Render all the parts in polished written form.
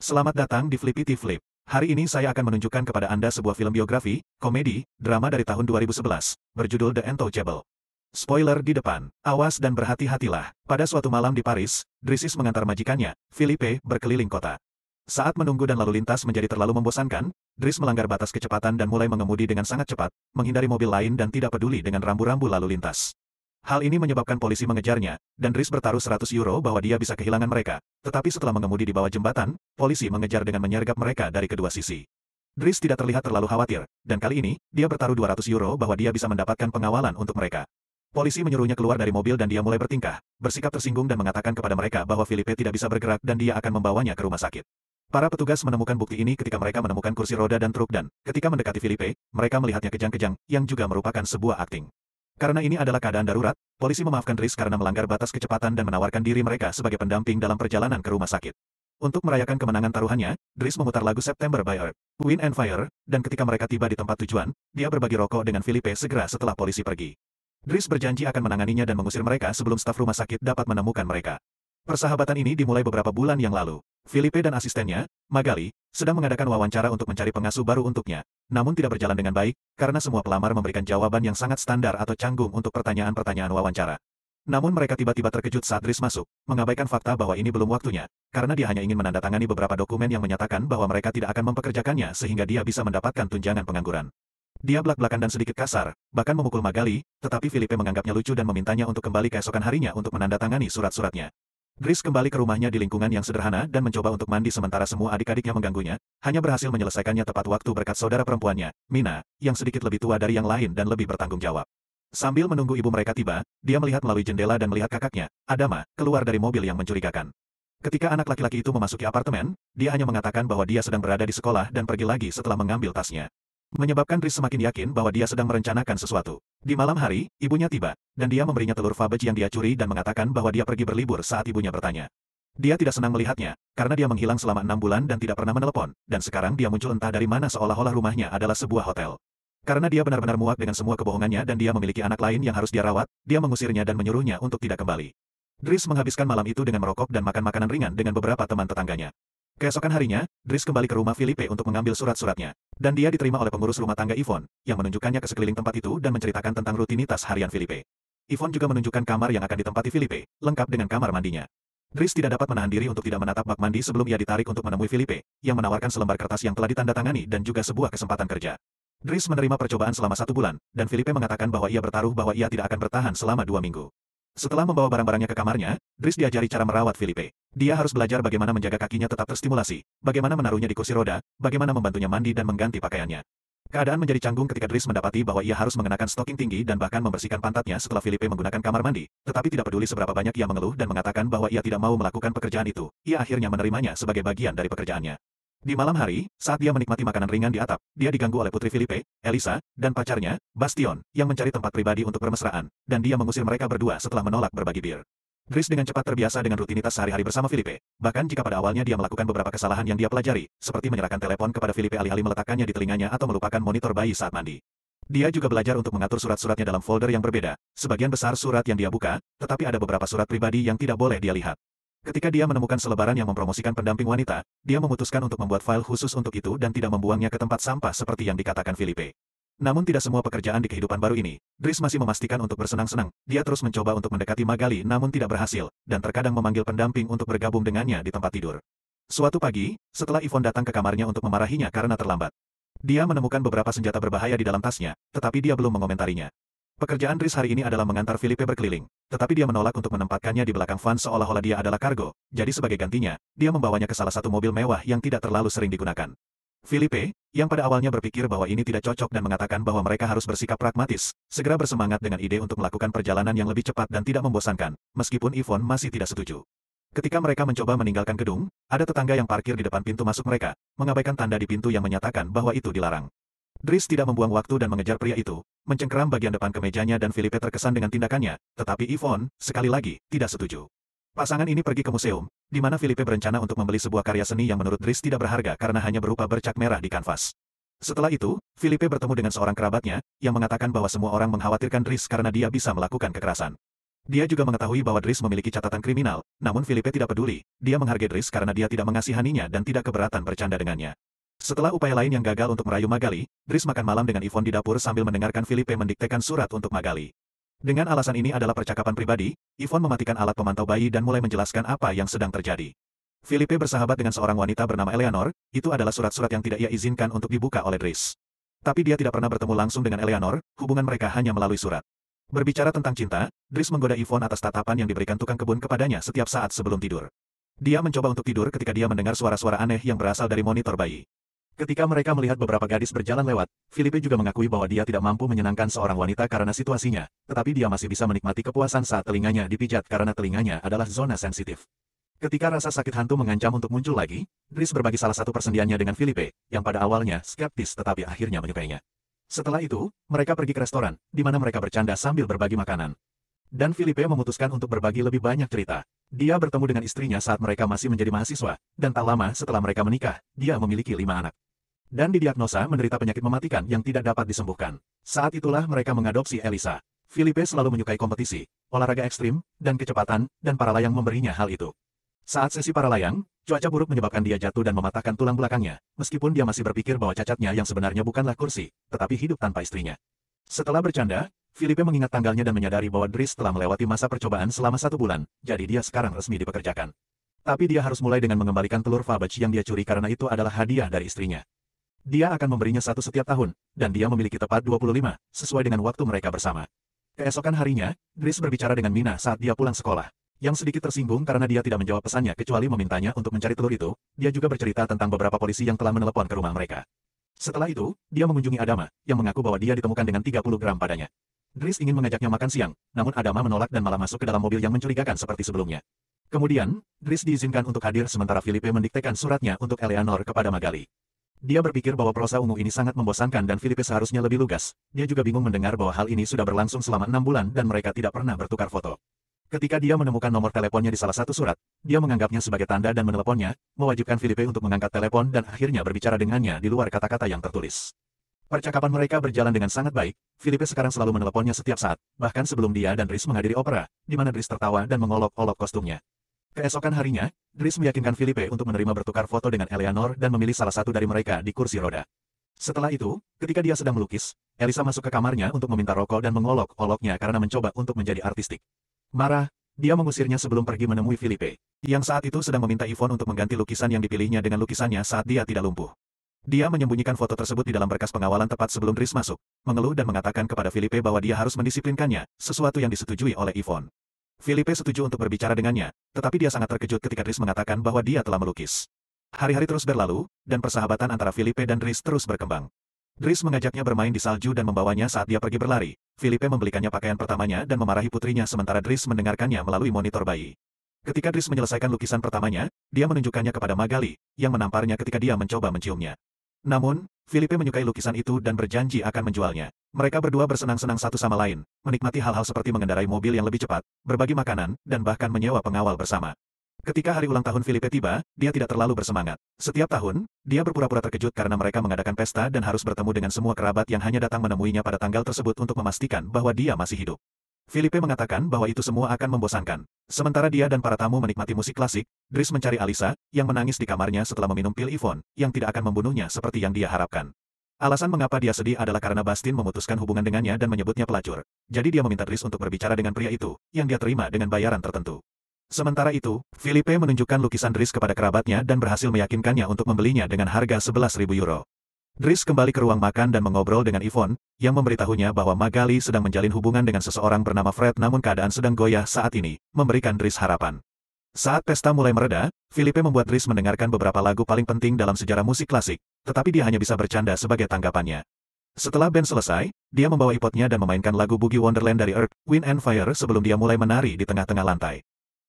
Selamat datang di Flippity Flip. Hari ini saya akan menunjukkan kepada Anda sebuah film biografi, komedi, drama dari tahun 2011, berjudul The Untouchable. Spoiler di depan, awas dan berhati-hatilah. Pada suatu malam di Paris, Drisis mengantar majikannya, Philippe, berkeliling kota. Saat menunggu dan lalu lintas menjadi terlalu membosankan, Dris melanggar batas kecepatan dan mulai mengemudi dengan sangat cepat, menghindari mobil lain dan tidak peduli dengan rambu-rambu lalu lintas. Hal ini menyebabkan polisi mengejarnya, dan Dris bertaruh 100 euro bahwa dia bisa kehilangan mereka. Tetapi setelah mengemudi di bawah jembatan, polisi mengejar dengan menyergap mereka dari kedua sisi. Dris tidak terlihat terlalu khawatir, dan kali ini, dia bertaruh 200 euro bahwa dia bisa mendapatkan pengawalan untuk mereka. Polisi menyuruhnya keluar dari mobil dan dia mulai bertingkah, bersikap tersinggung dan mengatakan kepada mereka bahwa Philippe tidak bisa bergerak dan dia akan membawanya ke rumah sakit. Para petugas menemukan bukti ini ketika mereka menemukan kursi roda dan truk dan, ketika mendekati Philippe, mereka melihatnya kejang-kejang, yang juga merupakan sebuah akting. Karena ini adalah keadaan darurat, polisi memaafkan Dris karena melanggar batas kecepatan dan menawarkan diri mereka sebagai pendamping dalam perjalanan ke rumah sakit. Untuk merayakan kemenangan taruhannya, Dris memutar lagu September by Earth, Wind and Fire, dan ketika mereka tiba di tempat tujuan, dia berbagi rokok dengan Philippe segera setelah polisi pergi. Dris berjanji akan menanganinya dan mengusir mereka sebelum staf rumah sakit dapat menemukan mereka. Persahabatan ini dimulai beberapa bulan yang lalu. Philippe dan asistennya, Magali, sedang mengadakan wawancara untuk mencari pengasuh baru untuknya. Namun tidak berjalan dengan baik, karena semua pelamar memberikan jawaban yang sangat standar atau canggung untuk pertanyaan-pertanyaan wawancara. Namun mereka tiba-tiba terkejut saat Dris masuk, mengabaikan fakta bahwa ini belum waktunya, karena dia hanya ingin menandatangani beberapa dokumen yang menyatakan bahwa mereka tidak akan mempekerjakannya sehingga dia bisa mendapatkan tunjangan pengangguran. Dia belak-belakan dan sedikit kasar, bahkan memukul Magali, tetapi Philippe menganggapnya lucu dan memintanya untuk kembali keesokan harinya untuk menandatangani surat-suratnya. Dris kembali ke rumahnya di lingkungan yang sederhana dan mencoba untuk mandi sementara semua adik-adiknya mengganggunya, hanya berhasil menyelesaikannya tepat waktu berkat saudara perempuannya, Mina, yang sedikit lebih tua dari yang lain dan lebih bertanggung jawab. Sambil menunggu ibu mereka tiba, dia melihat melalui jendela dan melihat kakaknya, Adama, keluar dari mobil yang mencurigakan. Ketika anak laki-laki itu memasuki apartemen, dia hanya mengatakan bahwa dia sedang berada di sekolah dan pergi lagi setelah mengambil tasnya. Menyebabkan Dris semakin yakin bahwa dia sedang merencanakan sesuatu. Di malam hari, ibunya tiba, dan dia memberinya telur Faberge yang dia curi dan mengatakan bahwa dia pergi berlibur saat ibunya bertanya. Dia tidak senang melihatnya, karena dia menghilang selama 6 bulan dan tidak pernah menelepon, dan sekarang dia muncul entah dari mana seolah-olah rumahnya adalah sebuah hotel. Karena dia benar-benar muak dengan semua kebohongannya dan dia memiliki anak lain yang harus dia rawat, dia mengusirnya dan menyuruhnya untuk tidak kembali. Dris menghabiskan malam itu dengan merokok dan makan makanan ringan dengan beberapa teman tetangganya. Keesokan harinya, Dris kembali ke rumah Philippe untuk mengambil surat-suratnya. Dan dia diterima oleh pengurus rumah tangga Yvonne, yang menunjukkannya ke sekeliling tempat itu dan menceritakan tentang rutinitas harian Philippe. Yvonne juga menunjukkan kamar yang akan ditempati Philippe, lengkap dengan kamar mandinya. Dris tidak dapat menahan diri untuk tidak menatap bak mandi sebelum ia ditarik untuk menemui Philippe, yang menawarkan selembar kertas yang telah ditandatangani dan juga sebuah kesempatan kerja. Dris menerima percobaan selama 1 bulan, dan Philippe mengatakan bahwa ia bertaruh bahwa ia tidak akan bertahan selama 2 minggu. Setelah membawa barang-barangnya ke kamarnya, Dris diajari cara merawat Philippe. Dia harus belajar bagaimana menjaga kakinya tetap terstimulasi, bagaimana menaruhnya di kursi roda, bagaimana membantunya mandi dan mengganti pakaiannya. Keadaan menjadi canggung ketika Dris mendapati bahwa ia harus mengenakan stocking tinggi dan bahkan membersihkan pantatnya setelah Philippe menggunakan kamar mandi, tetapi tidak peduli seberapa banyak ia mengeluh dan mengatakan bahwa ia tidak mau melakukan pekerjaan itu, ia akhirnya menerimanya sebagai bagian dari pekerjaannya. Di malam hari, saat dia menikmati makanan ringan di atap, dia diganggu oleh putri Philippe, Elisa, dan pacarnya, Bastion, yang mencari tempat pribadi untuk bermesraan, dan dia mengusir mereka berdua setelah menolak berbagi bir. Dris dengan cepat terbiasa dengan rutinitas sehari-hari bersama Philippe, bahkan jika pada awalnya dia melakukan beberapa kesalahan yang dia pelajari, seperti menyerahkan telepon kepada Philippe alih-alih meletakkannya di telinganya atau melupakan monitor bayi saat mandi. Dia juga belajar untuk mengatur surat-suratnya dalam folder yang berbeda, sebagian besar surat yang dia buka, tetapi ada beberapa surat pribadi yang tidak boleh dia lihat. Ketika dia menemukan selebaran yang mempromosikan pendamping wanita, dia memutuskan untuk membuat file khusus untuk itu dan tidak membuangnya ke tempat sampah seperti yang dikatakan Philippe. Namun tidak semua pekerjaan di kehidupan baru ini, Dris masih memastikan untuk bersenang-senang, dia terus mencoba untuk mendekati Magali namun tidak berhasil, dan terkadang memanggil pendamping untuk bergabung dengannya di tempat tidur. Suatu pagi, setelah Yvonne datang ke kamarnya untuk memarahinya karena terlambat, dia menemukan beberapa senjata berbahaya di dalam tasnya, tetapi dia belum mengomentarinya. Pekerjaan Dris hari ini adalah mengantar Philippe berkeliling, tetapi dia menolak untuk menempatkannya di belakang van seolah-olah dia adalah kargo, jadi sebagai gantinya, dia membawanya ke salah satu mobil mewah yang tidak terlalu sering digunakan. Philippe, yang pada awalnya berpikir bahwa ini tidak cocok dan mengatakan bahwa mereka harus bersikap pragmatis, segera bersemangat dengan ide untuk melakukan perjalanan yang lebih cepat dan tidak membosankan, meskipun Yvonne masih tidak setuju. Ketika mereka mencoba meninggalkan gedung, ada tetangga yang parkir di depan pintu masuk mereka, mengabaikan tanda di pintu yang menyatakan bahwa itu dilarang. Dris tidak membuang waktu dan mengejar pria itu, mencengkeram bagian depan kemejanya dan Philippe terkesan dengan tindakannya, tetapi Yvonne, sekali lagi, tidak setuju. Pasangan ini pergi ke museum, di mana Philippe berencana untuk membeli sebuah karya seni yang menurut Dris tidak berharga karena hanya berupa bercak merah di kanvas. Setelah itu, Philippe bertemu dengan seorang kerabatnya, yang mengatakan bahwa semua orang mengkhawatirkan Dris karena dia bisa melakukan kekerasan. Dia juga mengetahui bahwa Dries memiliki catatan kriminal, namun Philippe tidak peduli. Dia menghargai Dries karena dia tidak mengasihaninya dan tidak keberatan bercanda dengannya. Setelah upaya lain yang gagal untuk merayu Magali, Dries makan malam dengan Yvonne di dapur sambil mendengarkan Philippe mendiktekan surat untuk Magali. Dengan alasan ini adalah percakapan pribadi, Yvonne mematikan alat pemantau bayi dan mulai menjelaskan apa yang sedang terjadi. Philippe bersahabat dengan seorang wanita bernama Eleanor, itu adalah surat-surat yang tidak ia izinkan untuk dibuka oleh Dries. Tapi dia tidak pernah bertemu langsung dengan Eleanor, hubungan mereka hanya melalui surat. Berbicara tentang cinta, Dries menggoda Yvonne atas tatapan yang diberikan tukang kebun kepadanya setiap saat sebelum tidur. Dia mencoba untuk tidur ketika dia mendengar suara-suara aneh yang berasal dari monitor bayi. Ketika mereka melihat beberapa gadis berjalan lewat, Philippe juga mengakui bahwa dia tidak mampu menyenangkan seorang wanita karena situasinya, tetapi dia masih bisa menikmati kepuasan saat telinganya dipijat karena telinganya adalah zona sensitif. Ketika rasa sakit hantu mengancam untuk muncul lagi, Dries berbagi salah satu persendiannya dengan Philippe, yang pada awalnya skeptis tetapi akhirnya menyukainya. Setelah itu, mereka pergi ke restoran, di mana mereka bercanda sambil berbagi makanan. Dan Philippe memutuskan untuk berbagi lebih banyak cerita. Dia bertemu dengan istrinya saat mereka masih menjadi mahasiswa, dan tak lama setelah mereka menikah, dia memiliki 5 anak. Dan didiagnosa menderita penyakit mematikan yang tidak dapat disembuhkan. Saat itulah mereka mengadopsi Elisa. Philippe selalu menyukai kompetisi, olahraga ekstrim, dan kecepatan, dan para layang memberinya hal itu. Saat sesi para layang, cuaca buruk menyebabkan dia jatuh dan mematahkan tulang belakangnya, meskipun dia masih berpikir bahwa cacatnya yang sebenarnya bukanlah kursi, tetapi hidup tanpa istrinya. Setelah bercanda, Philippe mengingat tanggalnya dan menyadari bahwa Dries telah melewati masa percobaan selama 1 bulan, jadi dia sekarang resmi dipekerjakan. Tapi dia harus mulai dengan mengembalikan telur Faberge yang dia curi karena itu adalah hadiah dari istrinya. Dia akan memberinya 1 setiap tahun, dan dia memiliki tepat 25, sesuai dengan waktu mereka bersama. Keesokan harinya, Dries berbicara dengan Mina saat dia pulang sekolah. Yang sedikit tersinggung karena dia tidak menjawab pesannya kecuali memintanya untuk mencari telur itu, dia juga bercerita tentang beberapa polisi yang telah menelepon ke rumah mereka. Setelah itu, dia mengunjungi Adama, yang mengaku bahwa dia ditemukan dengan 30 gram padanya. Dries ingin mengajaknya makan siang, namun Adama menolak dan malah masuk ke dalam mobil yang mencurigakan seperti sebelumnya. Kemudian, Dries diizinkan untuk hadir sementara Philippe mendiktekan suratnya untuk Eleanor kepada Magali. Dia berpikir bahwa prosa ungu ini sangat membosankan dan Philippe seharusnya lebih lugas. Dia juga bingung mendengar bahwa hal ini sudah berlangsung selama 6 bulan dan mereka tidak pernah bertukar foto. Ketika dia menemukan nomor teleponnya di salah satu surat, dia menganggapnya sebagai tanda dan meneleponnya, mewajibkan Philippe untuk mengangkat telepon dan akhirnya berbicara dengannya di luar kata-kata yang tertulis. Percakapan mereka berjalan dengan sangat baik, Philippe sekarang selalu meneleponnya setiap saat, bahkan sebelum dia dan Dries menghadiri opera, di mana Dries tertawa dan mengolok-olok kostumnya. Keesokan harinya, Dries meyakinkan Philippe untuk menerima bertukar foto dengan Eleanor dan memilih salah satu dari mereka di kursi roda. Setelah itu, ketika dia sedang melukis, Elisa masuk ke kamarnya untuk meminta rokok dan mengolok-oloknya karena mencoba untuk menjadi artistik. Marah, dia mengusirnya sebelum pergi menemui Philippe, yang saat itu sedang meminta Yvonne untuk mengganti lukisan yang dipilihnya dengan lukisannya saat dia tidak lumpuh. Dia menyembunyikan foto tersebut di dalam berkas pengawalan tepat sebelum Dries masuk, mengeluh dan mengatakan kepada Philippe bahwa dia harus mendisiplinkannya, sesuatu yang disetujui oleh Yvonne. Philippe setuju untuk berbicara dengannya, tetapi dia sangat terkejut ketika Dries mengatakan bahwa dia telah melukis. Hari-hari terus berlalu, dan persahabatan antara Philippe dan Dries terus berkembang. Dries mengajaknya bermain di salju dan membawanya saat dia pergi berlari. Philippe membelikannya pakaian pertamanya dan memarahi putrinya sementara Dries mendengarkannya melalui monitor bayi. Ketika Dries menyelesaikan lukisan pertamanya, dia menunjukkannya kepada Magali, yang menamparnya ketika dia mencoba menciumnya. Namun, Philippe menyukai lukisan itu dan berjanji akan menjualnya. Mereka berdua bersenang-senang satu sama lain, menikmati hal-hal seperti mengendarai mobil yang lebih cepat, berbagi makanan, dan bahkan menyewa pengawal bersama. Ketika hari ulang tahun Philippe tiba, dia tidak terlalu bersemangat. Setiap tahun, dia berpura-pura terkejut karena mereka mengadakan pesta dan harus bertemu dengan semua kerabat yang hanya datang menemuinya pada tanggal tersebut untuk memastikan bahwa dia masih hidup. Philippe mengatakan bahwa itu semua akan membosankan. Sementara dia dan para tamu menikmati musik klasik, Dries mencari Alisa, yang menangis di kamarnya setelah meminum pil Yvonne, yang tidak akan membunuhnya seperti yang dia harapkan. Alasan mengapa dia sedih adalah karena Bastin memutuskan hubungan dengannya dan menyebutnya pelacur. Jadi dia meminta Dries untuk berbicara dengan pria itu, yang dia terima dengan bayaran tertentu. Sementara itu, Philippe menunjukkan lukisan Dries kepada kerabatnya dan berhasil meyakinkannya untuk membelinya dengan harga 11.000 euro. Dries kembali ke ruang makan dan mengobrol dengan Yvonne, yang memberitahunya bahwa Magali sedang menjalin hubungan dengan seseorang bernama Fred namun keadaan sedang goyah saat ini, memberikan Dries harapan. Saat pesta mulai mereda, Philippe membuat Dries mendengarkan beberapa lagu paling penting dalam sejarah musik klasik, tetapi dia hanya bisa bercanda sebagai tanggapannya. Setelah band selesai, dia membawa iPod-nya dan memainkan lagu Boogie Wonderland dari Earth, Wind and Fire sebelum dia mulai menari di tengah-tengah lantai.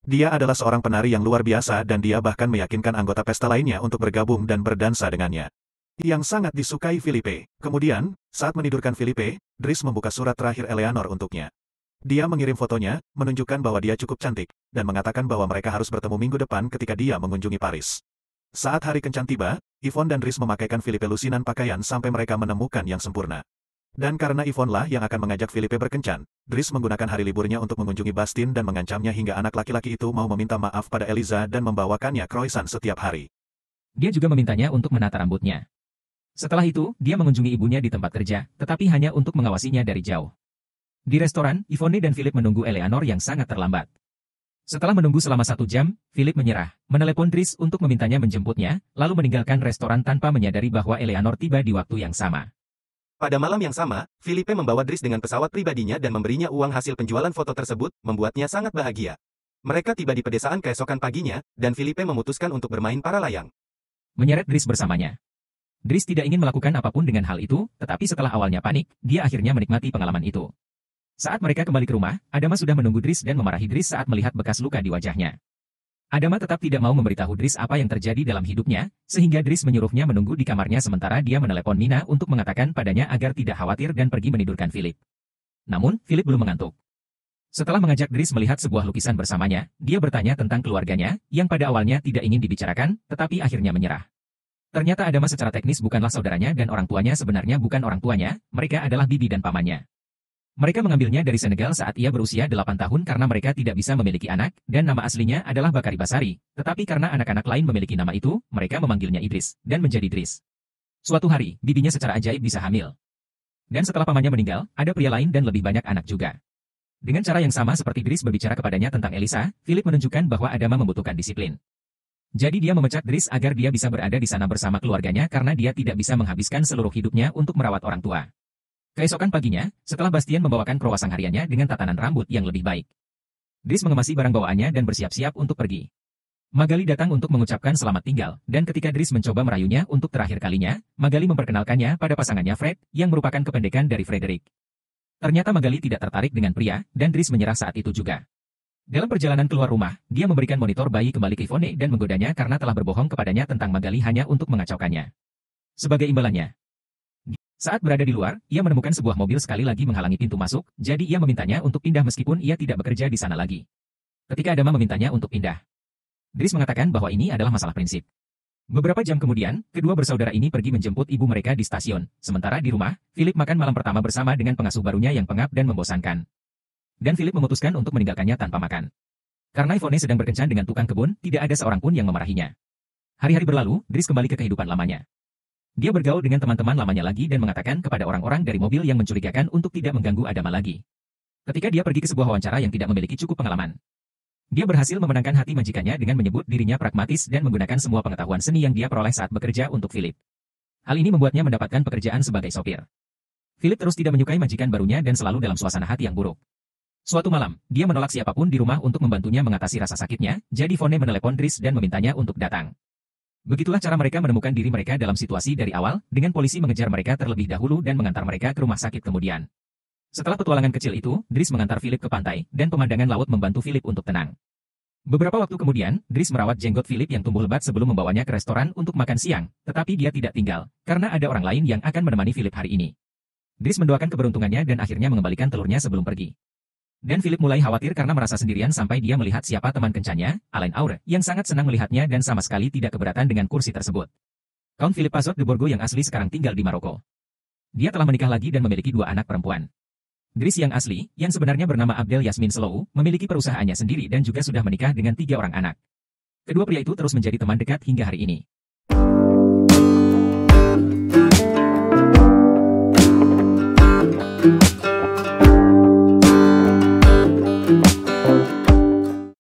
Dia adalah seorang penari yang luar biasa dan dia bahkan meyakinkan anggota pesta lainnya untuk bergabung dan berdansa dengannya. Yang sangat disukai Philippe. Kemudian, saat menidurkan Philippe, Dries membuka surat terakhir Eleanor untuknya. Dia mengirim fotonya, menunjukkan bahwa dia cukup cantik, dan mengatakan bahwa mereka harus bertemu minggu depan ketika dia mengunjungi Paris. Saat hari kencan tiba, Yvonne dan Dries memakaikan Philippe lusinan pakaian sampai mereka menemukan yang sempurna. Dan karena Yvonne lah yang akan mengajak Philippe berkencan, Dries menggunakan hari liburnya untuk mengunjungi Bastin dan mengancamnya hingga anak laki-laki itu mau meminta maaf pada Eliza dan membawakannya croissant setiap hari. Dia juga memintanya untuk menata rambutnya. Setelah itu, dia mengunjungi ibunya di tempat kerja, tetapi hanya untuk mengawasinya dari jauh. Di restoran, Yvonne dan Philip menunggu Eleanor yang sangat terlambat. Setelah menunggu selama 1 jam, Philip menyerah, menelepon Dries untuk memintanya menjemputnya, lalu meninggalkan restoran tanpa menyadari bahwa Eleanor tiba di waktu yang sama. Pada malam yang sama, Philippe membawa Dries dengan pesawat pribadinya dan memberinya uang hasil penjualan foto tersebut, membuatnya sangat bahagia. Mereka tiba di pedesaan keesokan paginya, dan Philippe memutuskan untuk bermain para layang. Menyeret Dries bersamanya. Dries tidak ingin melakukan apapun dengan hal itu, tetapi setelah awalnya panik, dia akhirnya menikmati pengalaman itu. Saat mereka kembali ke rumah, Adama sudah menunggu Dries dan memarahi Dries saat melihat bekas luka di wajahnya. Adama tetap tidak mau memberitahu Dries apa yang terjadi dalam hidupnya, sehingga Dries menyuruhnya menunggu di kamarnya sementara dia menelepon Mina untuk mengatakan padanya agar tidak khawatir dan pergi menidurkan Philip. Namun, Philip belum mengantuk. Setelah mengajak Dries melihat sebuah lukisan bersamanya, dia bertanya tentang keluarganya, yang pada awalnya tidak ingin dibicarakan, tetapi akhirnya menyerah. Ternyata Adama secara teknis bukanlah saudaranya dan orang tuanya sebenarnya bukan orang tuanya, mereka adalah bibi dan pamannya. Mereka mengambilnya dari Senegal saat ia berusia 8 tahun karena mereka tidak bisa memiliki anak, dan nama aslinya adalah Bakari Basari, tetapi karena anak-anak lain memiliki nama itu, mereka memanggilnya Idris, dan menjadi Dries. Suatu hari, bibinya secara ajaib bisa hamil. Dan setelah pamannya meninggal, ada pria lain dan lebih banyak anak juga. Dengan cara yang sama seperti Dries berbicara kepadanya tentang Elisa, Philip menunjukkan bahwa Adama membutuhkan disiplin. Jadi dia memecat Dries agar dia bisa berada di sana bersama keluarganya karena dia tidak bisa menghabiskan seluruh hidupnya untuk merawat orang tua. Keesokan paginya, setelah Bastien membawakan croissant hariannya dengan tatanan rambut yang lebih baik. Dries mengemasi barang bawaannya dan bersiap-siap untuk pergi. Magali datang untuk mengucapkan selamat tinggal, dan ketika Dries mencoba merayunya untuk terakhir kalinya, Magali memperkenalkannya pada pasangannya Fred, yang merupakan kependekan dari Frederick. Ternyata Magali tidak tertarik dengan pria, dan Dries menyerah saat itu juga. Dalam perjalanan keluar rumah, dia memberikan monitor bayi kembali ke Yvonne dan menggodanya karena telah berbohong kepadanya tentang Magali hanya untuk mengacaukannya. Sebagai imbalannya, saat berada di luar, ia menemukan sebuah mobil sekali lagi menghalangi pintu masuk, jadi ia memintanya untuk pindah meskipun ia tidak bekerja di sana lagi. Ketika Adama memintanya untuk pindah, Dries mengatakan bahwa ini adalah masalah prinsip. Beberapa jam kemudian, kedua bersaudara ini pergi menjemput ibu mereka di stasiun, sementara di rumah, Philip makan malam pertama bersama dengan pengasuh barunya yang pengap dan membosankan. Dan Philip memutuskan untuk meninggalkannya tanpa makan. Karena Yvonne sedang berkencan dengan tukang kebun, tidak ada seorang pun yang memarahinya. Hari-hari berlalu, Dries kembali ke kehidupan lamanya. Dia bergaul dengan teman-teman lamanya lagi dan mengatakan kepada orang-orang dari mobil yang mencurigakan untuk tidak mengganggu Adama lagi. Ketika dia pergi ke sebuah wawancara yang tidak memiliki cukup pengalaman, dia berhasil memenangkan hati majikannya dengan menyebut dirinya pragmatis dan menggunakan semua pengetahuan seni yang dia peroleh saat bekerja untuk Philip. Hal ini membuatnya mendapatkan pekerjaan sebagai sopir. Philip terus tidak menyukai majikan barunya dan selalu dalam suasana hati yang buruk. Suatu malam, dia menolak siapapun di rumah untuk membantunya mengatasi rasa sakitnya, jadi Yvonne menelepon Dries dan memintanya untuk datang. Begitulah cara mereka menemukan diri mereka dalam situasi dari awal, dengan polisi mengejar mereka terlebih dahulu dan mengantar mereka ke rumah sakit kemudian. Setelah petualangan kecil itu, Dries mengantar Philip ke pantai, dan pemandangan laut membantu Philip untuk tenang. Beberapa waktu kemudian, Dries merawat jenggot Philip yang tumbuh lebat sebelum membawanya ke restoran untuk makan siang, tetapi dia tidak tinggal, karena ada orang lain yang akan menemani Philip hari ini. Dries mendoakan keberuntungannya dan akhirnya mengembalikan telurnya sebelum pergi. Dan Philip mulai khawatir karena merasa sendirian sampai dia melihat siapa teman kencannya, Alain Aure, yang sangat senang melihatnya dan sama sekali tidak keberatan dengan kursi tersebut. Count Philip Pazot de Borgo yang asli sekarang tinggal di Maroko. Dia telah menikah lagi dan memiliki 2 anak perempuan. Dries yang asli, yang sebenarnya bernama Abdel Yasmin Selou, memiliki perusahaannya sendiri dan juga sudah menikah dengan 3 orang anak. Kedua pria itu terus menjadi teman dekat hingga hari ini.